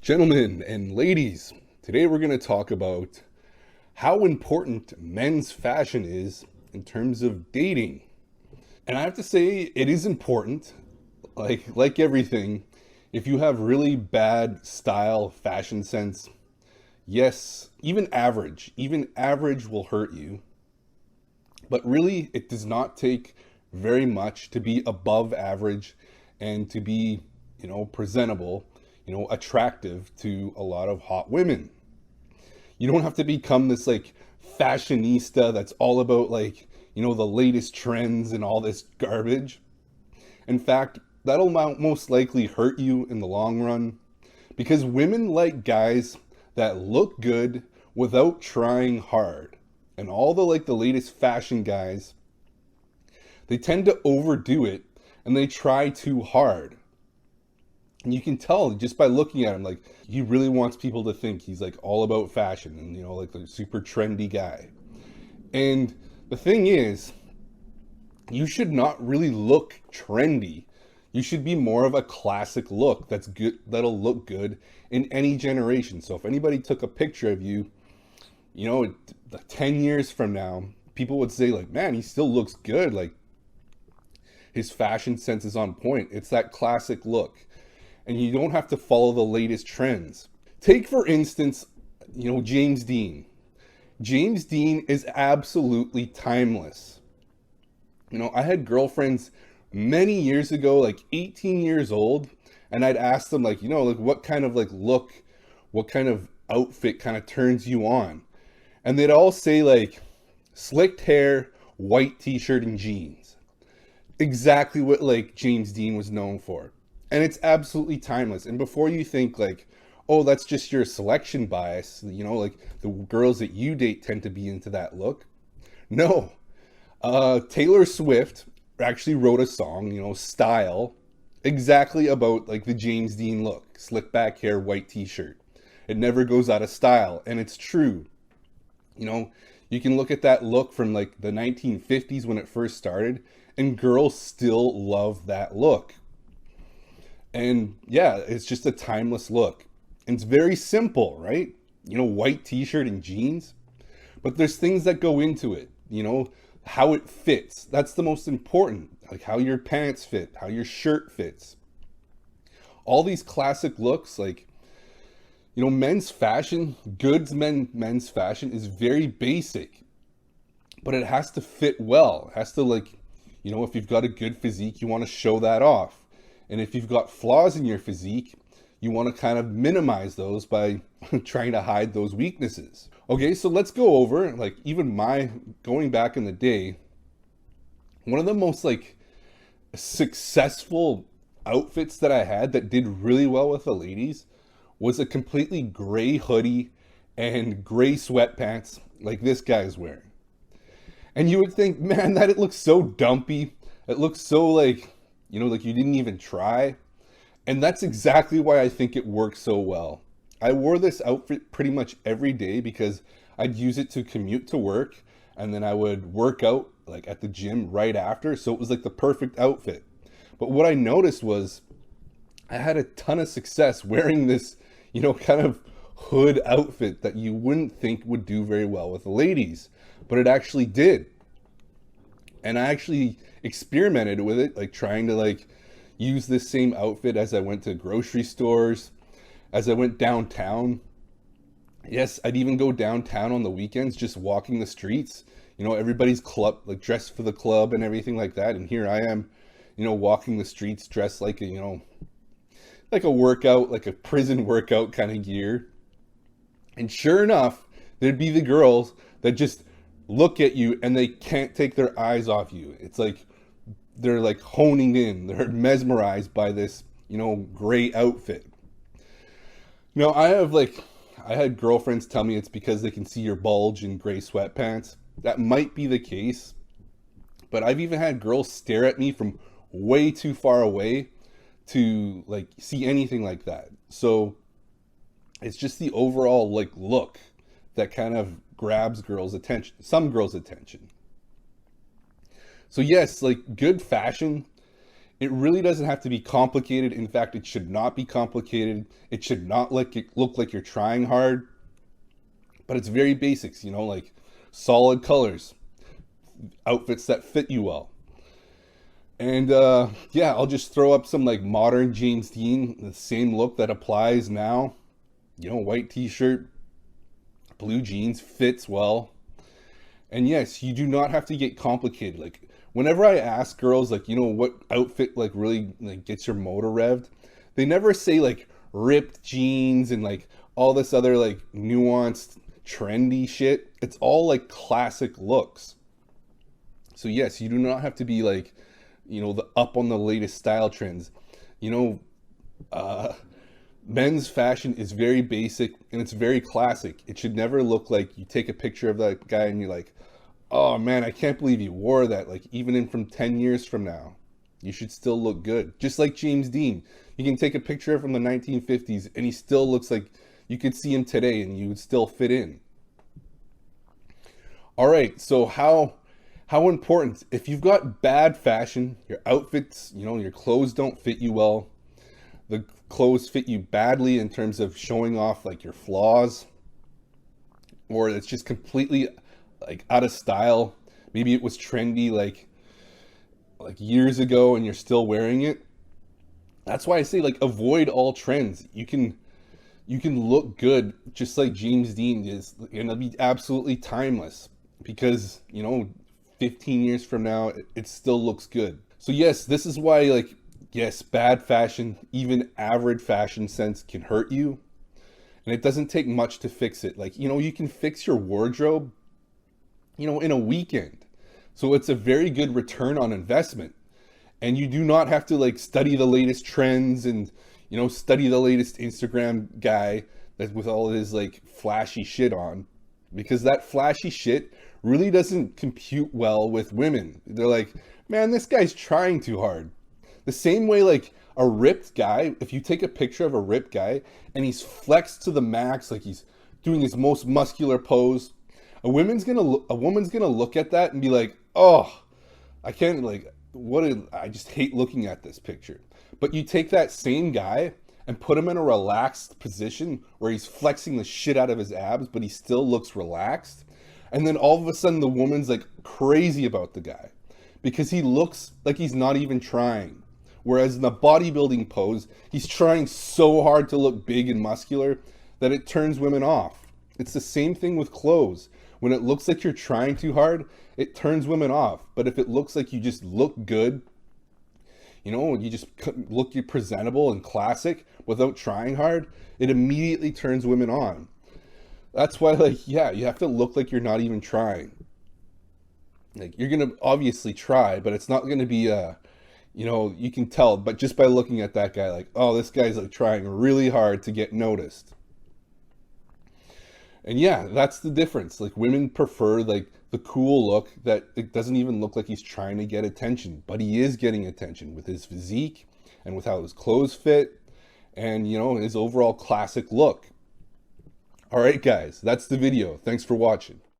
Gentlemen and ladies, today we're going to talk about how important men's fashion is in terms of dating. And I have to say, it is important. Like everything, if you have really bad style, fashion sense, yes, even average will hurt you. But really, it does not take very much to be above average and to be, presentable, attractive to a lot of hot women. You don't have to become this like fashionista that's all about the latest trends and all this garbage. In fact, that'll most likely hurt you in the long run because women like guys that look good without trying hard. And all the latest fashion guys, they tend to overdo it and they try too hard. And you can tell just by looking at him, like he really wants people to think he's like all about fashion and like the super trendy guy. And the thing is, you should not really look trendy. You should be more of a classic look that's good, that'll look good in any generation. So if anybody took a picture of you, 10 years from now, people would say like, man, he still looks good. Like his fashion sense is on point. It's that classic look. And you don't have to follow the latest trends. Take, for instance, James Dean. James Dean is absolutely timeless. I had girlfriends many years ago, like 18 years old, and I'd ask them what kind of look, what kind of outfit kind of turns you on? And they'd all say like slicked hair, white t-shirt and jeans. Exactly what James Dean was known for. And it's absolutely timeless. And before you think oh, that's just your selection bias, the girls that you date tend to be into that look. No. Taylor Swift actually wrote a song, Style, exactly about the James Dean look. Slick back hair, white t-shirt. It never goes out of style. And it's true. You can look at that look from the 1950s when it first started, and girls still love that look. And yeah, it's just a timeless look. And it's very simple, right? White t-shirt and jeans. But there's things that go into it, how it fits. That's the most important. Like how your pants fit, how your shirt fits. All these classic looks, men's fashion, men's fashion is very basic. But it has to fit well. It has to if you've got a good physique, you want to show that off. And if you've got flaws in your physique, you want to kind of minimize those by trying to hide those weaknesses. Okay, so let's go over, going back in the day, one of the most successful outfits that I had that did really well with the ladies was a completely gray hoodie and gray sweatpants like this guy's wearing. And you would think, man, that it looks so dumpy. It looks so you didn't even try. And that's exactly why I think it works so well. I wore this outfit pretty much every day because I'd use it to commute to work, and then I would work out at the gym right after. So it was the perfect outfit. But what I noticed was I had a ton of success wearing this, kind of hood outfit that you wouldn't think would do very well with the ladies, but it actually did. And I actually experimented with it, trying to use this same outfit as I went to grocery stores, as I went downtown. Yes, I'd even go downtown on the weekends, just walking the streets. Everybody's club, dressed for the club and everything like that. And here I am, walking the streets dressed like a workout, like a prison workout kind of gear. And sure enough, there'd be the girls that just look at you and they can't take their eyes off you. It's they're honing in, they're mesmerized by this, gray outfit. I had girlfriends tell me it's because they can see your bulge in gray sweatpants. That might be the case, but I've even had girls stare at me from way too far away to see anything like that. So it's just the overall look that kind of grabs girls' attention, some girls' attention. So yes, good fashion It really doesn't have to be complicated. In fact, it should not be complicated. It should not look like you're trying hard. But it's very basics, you know, like solid colors, outfits that fit you well. And yeah, I'll just throw up some like modern James Dean, the same look that applies now. You know, white t-shirt, blue jeans, fits well. And yes, you do not have to get complicated. Like whenever I ask girls like, you know, what outfit like really like gets your motor revved, they never say like ripped jeans and like all this other like nuanced trendy shit. It's all like classic looks. So yes, you do not have to be like, you know, the up on the latest style trends. You know, men's fashion is very basic and it's very classic. It should never look like you take a picture of that guy and you're like, oh man, I can't believe you wore that. Like even in from 10 years from now, you should still look good. Just like James Dean. You can take a picture from the 1950s and he still looks like you could see him today and you would still fit in. All right, so how important, if you've got bad fashion, your outfits, you know, your clothes don't fit you well, the clothes fit you badly in terms of showing off like your flaws, or it's just completely like out of style. Maybe it was trendy like years ago and you're still wearing it. That's why I say like avoid all trends. You can look good just like James Dean is, and it'll be absolutely timeless because, you know, 15 years from now it still looks good. So yes, this is why like, yes, bad fashion, even average fashion sense can hurt you, and it doesn't take much to fix it. Like, you know, you can fix your wardrobe, you know, in a weekend. So it's a very good return on investment, and you do not have to like study the latest trends and, you know, study the latest Instagram guy that with all his like flashy shit on, because that flashy shit really doesn't compute well with women. They're like, man, this guy's trying too hard. The same way like a ripped guy, if you take a picture of a ripped guy and he's flexed to the max, like he's doing his most muscular pose, a woman's gonna look at that and be like, oh, I can't, like, I just hate looking at this picture. But you take that same guy and put him in a relaxed position where he's flexing the shit out of his abs, but he still looks relaxed. And then all of a sudden the woman's like crazy about the guy because he looks like he's not even trying. Whereas in the bodybuilding pose, he's trying so hard to look big and muscular that it turns women off. It's the same thing with clothes. When it looks like you're trying too hard, it turns women off. But if it looks like you just look good, you know, you just look presentable and classic without trying hard, it immediately turns women on. That's why, like, yeah, you have to look like you're not even trying. Like, you're going to obviously try, but it's not going to be, you know, you can tell, but just by looking at that guy, like, oh, this guy's like trying really hard to get noticed. And yeah, that's the difference. Like, women prefer like the cool look that it doesn't even look like he's trying to get attention, but he is getting attention with his physique and with how his clothes fit and, you know, his overall classic look. All right, guys, that's the video. Thanks for watching.